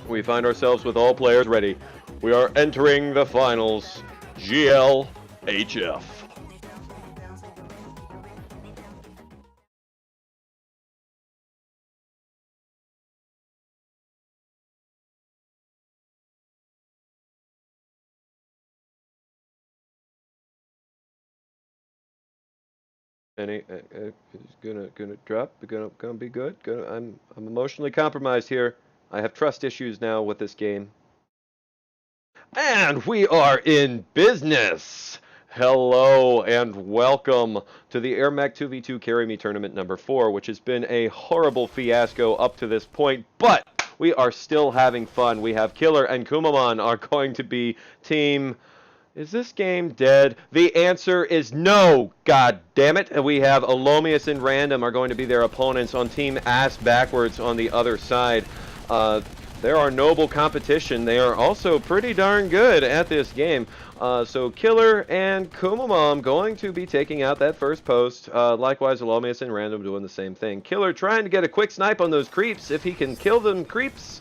We find ourselves with all players ready. We are entering the finals. GLHF. Any gonna drop? Gonna be good. I'm emotionally compromised here. I have trust issues now with this game. And we are in business. Hello and welcome to the Airmech 2v2 Carry Me Tournament number 4, which has been a horrible fiasco up to this point, but we are still having fun. We have Killer and Kumamon are going to be team. Is this game dead? The answer is no, god damn it. And we have ellomius and RAND0M are going to be their opponents on team ass backwards on the other side. There are noble competition. They are also pretty darn good at this game. So Killer and Kumamon going to be taking out that first post. Likewise, ellomius and RAND0M doing the same thing. Killer trying to get a quick snipe on those creeps. If he can kill them creeps,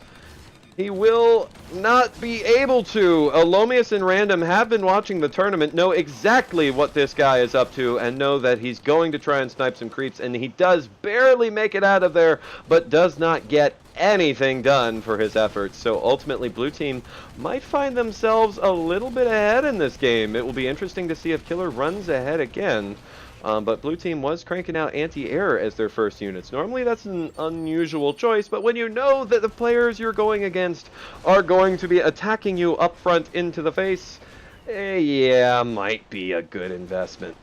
he will not be able to. ellomius and RAND0M have been watching the tournament, know exactly what this guy is up to, and know that he's going to try and snipe some creeps, and he does barely make it out of there, but does not get anything done for his efforts. So ultimately, blue team might find themselves a little bit ahead in this game. It will be interesting to see if Killer runs ahead again. But blue team was cranking out anti-air as their first units. Normally that's an unusual choice, but when you know that the players you're going against are going to be attacking you up front into the face, yeah, might be a good investment.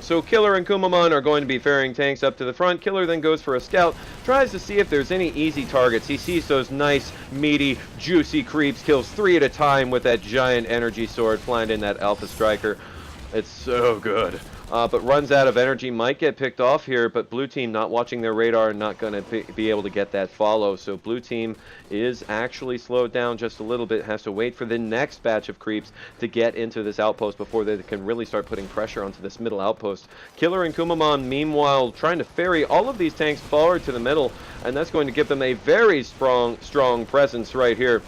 So Killer and Kumamon are going to be ferrying tanks up to the front. Killer then goes for a scout, tries to see if there's any easy targets. He sees those nice, meaty, juicy creeps, kills 3 at a time with that giant energy sword flying in that Alpha Striker. It's so good. But runs out of energy, might get picked off here, but blue team not watching their radar, not going to be able to get that follow. So blue team is actually slowed down just a little bit, has to wait for the next batch of creeps to get into this outpost before they can really start putting pressure onto this middle outpost. Killer and Kumamon, meanwhile, trying to ferry all of these tanks forward to the middle, and that's going to give them a very strong presence right here.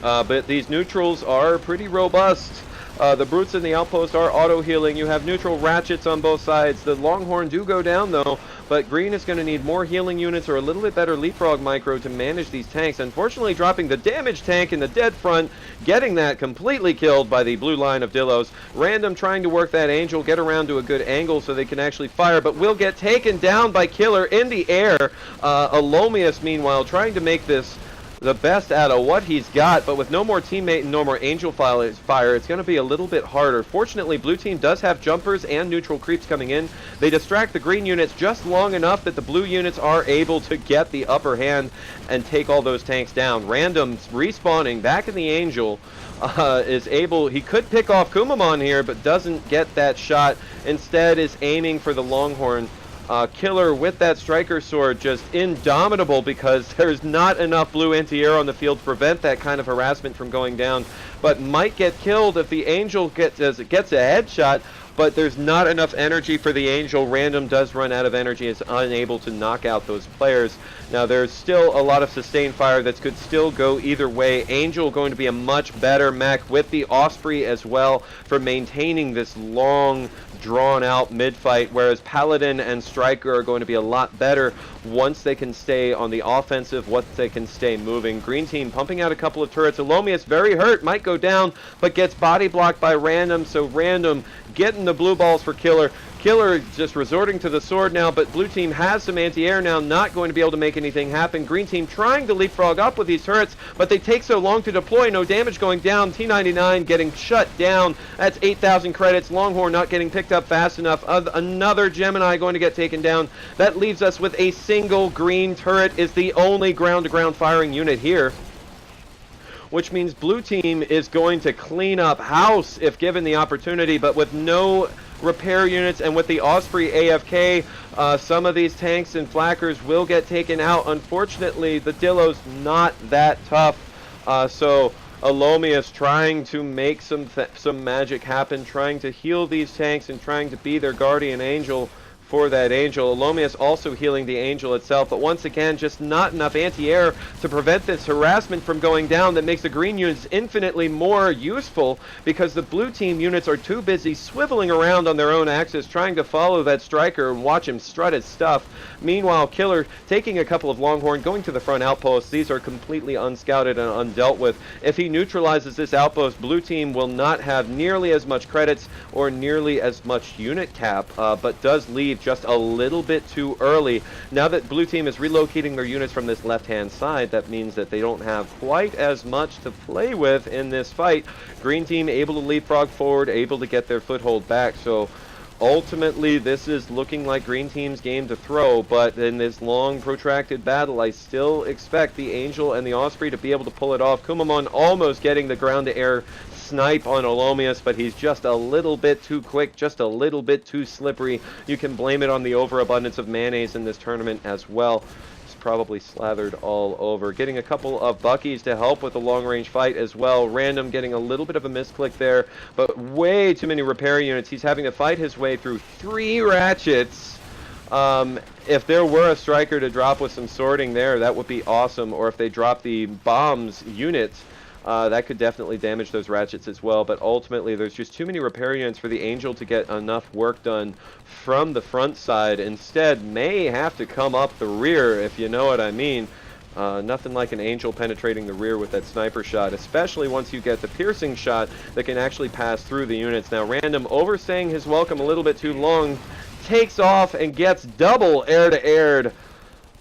But these neutrals are pretty robust. The brutes in the outpost are auto-healing. You have neutral ratchets on both sides. The Longhorn do go down, though, but green is going to need more healing units or a little bit better leapfrog micro to manage these tanks. Unfortunately, dropping the damaged tank in the dead front, getting that completely killed by the blue line of Dillos. RAND0M trying to work that Angel, get around to a good angle so they can actually fire, but will get taken down by Killer in the air. ellomius, meanwhile, trying to make this the best out of what he's got, but with no more teammate and no more angel fire, it's going to be a little bit harder. Fortunately, blue team does have jumpers and neutral creeps coming in. They distract the green units just long enough that the blue units are able to get the upper hand and take all those tanks down. RAND0M's respawning back in the angel. Is able, he could pick off Kumamon here, but doesn't get that shot. Instead is aiming for the Longhorn. Killer with that striker sword, just indomitable, because there's not enough blue anti-air on the field to prevent that kind of harassment from going down, but might get killed if the Angel gets a headshot, but there's not enough energy for the Angel. RAND0M does run out of energy, is unable to knock out those players. Now there's still a lot of sustained fire that could still go either way. Angel going to be a much better mech with the Osprey as well for maintaining this long, drawn-out mid-fight, whereas Paladin and Striker are going to be a lot better once they can stay on the offensive, once they can stay moving. Green team pumping out a couple of turrets. ellomius very hurt, might go down, but gets body blocked by RAND0M, so RAND0M getting the blue balls for Killer. Killer just resorting to the sword now, but blue team has some anti-air now, not going to be able to make anything happen. Green team trying to leapfrog up with these turrets, but they take so long to deploy, no damage going down. T99 getting shut down. That's 8,000 credits. Longhorn not getting picked up fast enough. Another Gemini going to get taken down. That leaves us with a single green turret, is the only ground-to-ground firing unit here, which means blue team is going to clean up house if given the opportunity, but with no repair units and with the Osprey AFK, some of these tanks and flackers will get taken out. Unfortunately, the Dillo's not that tough, so ellomius trying to make some magic happen, trying to heal these tanks and trying to be their guardian angel for that Angel. Ellomius also healing the Angel itself, but once again, just not enough anti-air to prevent this harassment from going down. That makes the green units infinitely more useful because the blue team units are too busy swiveling around on their own axis, trying to follow that striker and watch him strut his stuff. Meanwhile, Killer taking a couple of Longhorn, going to the front outposts. These are completely unscouted and undealt with. If he neutralizes this outpost, blue team will not have nearly as much credits or nearly as much unit cap, but does leave just a little bit too early. Now that blue team is relocating their units from this left-hand side, that means that they don't have quite as much to play with in this fight. Green team able to leapfrog forward, able to get their foothold back, so ultimately this is looking like green team's game to throw, but in this long protracted battle I still expect the Angel and the Osprey to be able to pull it off. Kumamon almost getting the ground-to-air snipe on ellomius, but he's just a little bit too quick, just a little bit too slippery. You can blame it on the overabundance of mayonnaise in this tournament as well. It's probably slathered all over. Getting a couple of Buckies to help with the long-range fight as well. RAND0M getting a little bit of a misclick there, but way too many repair units. He's having to fight his way through 3 ratchets. If there were a striker to drop with some sorting there, that would be awesome. Or if they drop the bombs units, that could definitely damage those ratchets as well, but ultimately there's just too many repair units for the Angel to get enough work done from the front side. Instead, may have to come up the rear, if you know what I mean. Nothing like an Angel penetrating the rear with that sniper shot, especially once you get the piercing shot that can actually pass through the units. Now, RAND0M overstaying his welcome a little bit too long, takes off and gets double air-to-aired.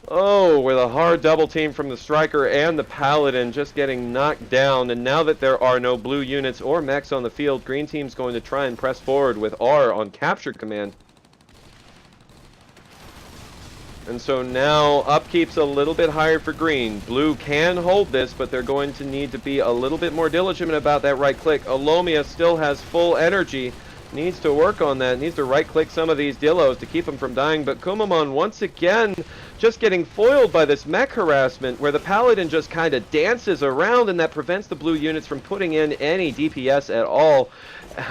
Oh, with a hard double team from the Striker and the Paladin just getting knocked down. And now that there are no blue units or mechs on the field, green team's going to try and press forward with R on capture command. And so now upkeep's a little bit higher for green. Blue can hold this, but they're going to need to be a little bit more diligent about that right click. ellomius still has full energy. Needs to work on that, needs to right-click some of these Dillos to keep them from dying, but Kumamon once again just getting foiled by this mech harassment where the Paladin just kind of dances around, and that prevents the blue units from putting in any DPS at all.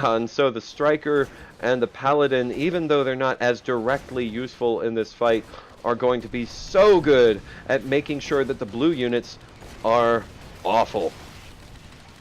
And so the Striker and the Paladin, even though they're not as directly useful in this fight, are going to be so good at making sure that the blue units are awful.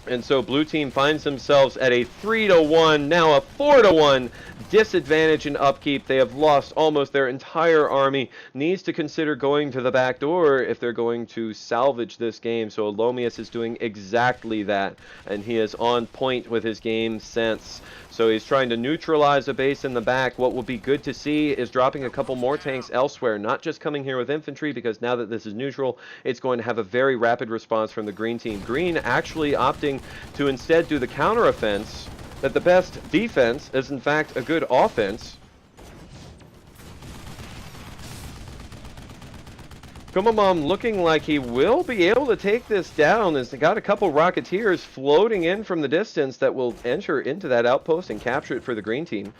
And so blue team finds themselves at a 3-1, now a 4-1 disadvantage in upkeep. They have lost almost their entire army. Needs to consider going to the back door if they're going to salvage this game. So ellomius is doing exactly that, and he is on point with his game sense. So he's trying to neutralize a base in the back. What will be good to see is dropping a couple more tanks elsewhere, not just coming here with infantry, because now that this is neutral, it's going to have a very rapid response from the green team. Green actually opting to instead do the counteroffense, that the best defense is in fact a good offense. Kumamon looking like he will be able to take this down, as they got a couple Rocketeers floating in from the distance that will enter into that outpost and capture it for the green team.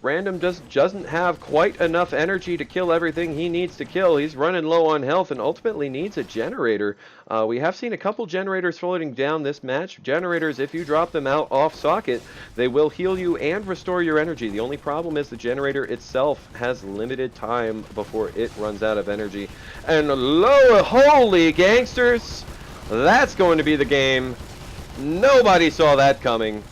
RAND0M just doesn't have quite enough energy to kill everything he needs to kill. He's running low on health and ultimately needs a generator. We have seen a couple generators floating down this match. Generators, if you drop them out off socket, they will heal you and restore your energy. The only problem is the generator itself has limited time before it runs out of energy. And lo, holy gangsters, that's going to be the game. Nobody saw that coming.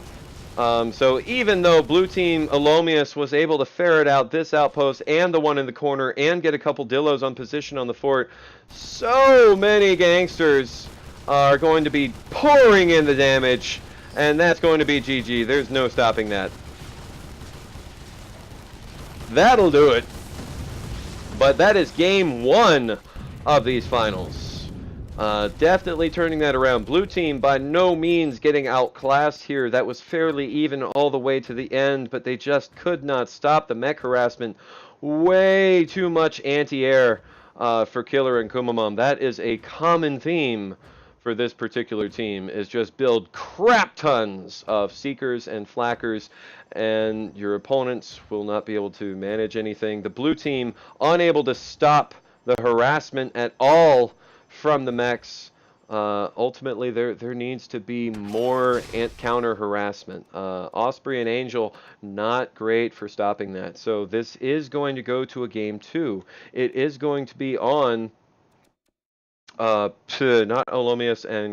So even though blue team ellomius was able to ferret out this outpost and the one in the corner and get a couple Dillos on position on the fort, so many gangsters are going to be pouring in the damage, and that's going to be GG. There's no stopping that. That'll do it. But that is game 1 of these finals. Definitely turning that around. Blue team by no means getting outclassed here. That was fairly even all the way to the end, but they just could not stop the mech harassment. Way too much anti-air for Killer and Kumamon. That is a common theme for this particular team, is just build crap tons of Seekers and Flackers, and your opponents will not be able to manage anything. The blue team unable to stop the harassment at all from the mechs. Ultimately, there needs to be more ant counter harassment. Osprey and Angel, not great for stopping that. So this is going to go to a game 2. It is going to be on not Ellomius and